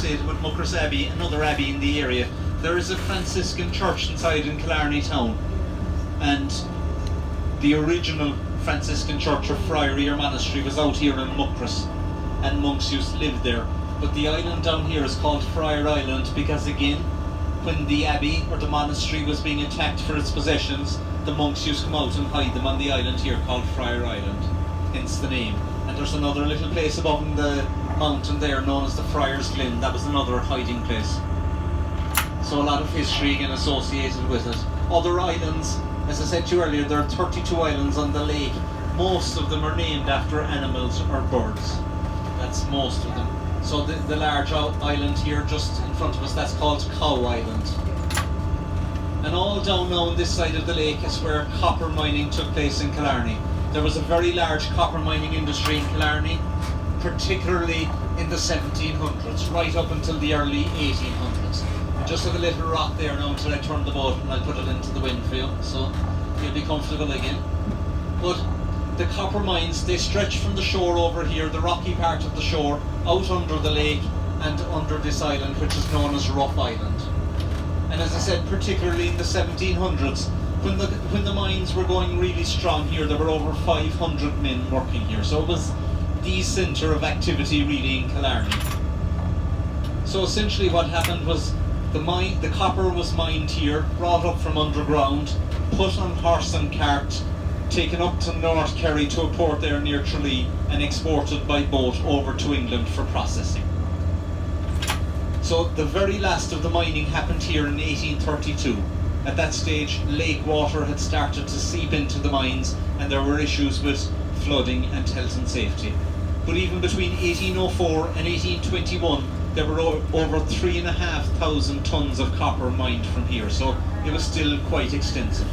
associated with Muckross Abbey, another abbey in the area. There is a Franciscan church inside in Killarney town, and the original Franciscan church or friary or monastery was out here in Muckross, and monks used to live there. But the island down here is called Friar Island because, again, when the abbey or the monastery was being attacked for its possessions, the monks used to come out and hide them on the island here called Friar Island, hence the name. And there's another little place above in the mountain there known as the Friar's Glen. That was another hiding place. So a lot of history again associated with it. Other islands, as I said to you earlier, there are 32 islands on the lake. Most of them are named after animals or birds. That's most of them. So the large island here just in front of us, that's called Cow Island. And all down now on this side of the lake is where copper mining took place in Killarney. There was a very large copper mining industry in Killarney, particularly in the 1700s, right up until the early 1800s. I just have a little rock there now until I turn the boat and I'll put it into the wind for you, so you'll be comfortable again. But the copper mines, they stretch from the shore over here, the rocky part of the shore, out under the lake and under this island, which is known as Rough Island. And as I said, particularly in the 1700s, when the mines were going really strong here, there were over 500 men working here. So it was the centre of activity really in Killarney. So essentially what happened was the copper was mined here, brought up from underground, put on horse and cart, taken up to North Kerry to a port there near Tralee, and exported by boat over to England for processing. So the very last of the mining happened here in 1832. At that stage, lake water had started to seep into the mines and there were issues with flooding and health and safety. But even between 1804 and 1821, there were over 3,500 tons of copper mined from here, so it was still quite extensive.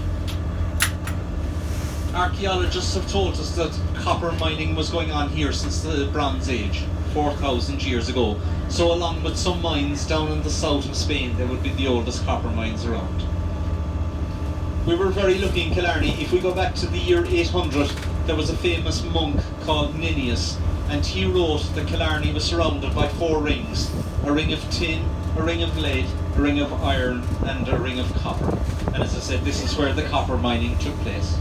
Archaeologists have told us that copper mining was going on here since the Bronze Age, 4,000 years ago. So along with some mines down in the south of Spain, they would be the oldest copper mines around. We were very lucky in Killarney. If we go back to the year 800, there was a famous monk called Nennius, and he wrote that Killarney was surrounded by 4 rings: a ring of tin, a ring of lead, a ring of iron, and a ring of copper. And as I said, this is where the copper mining took place.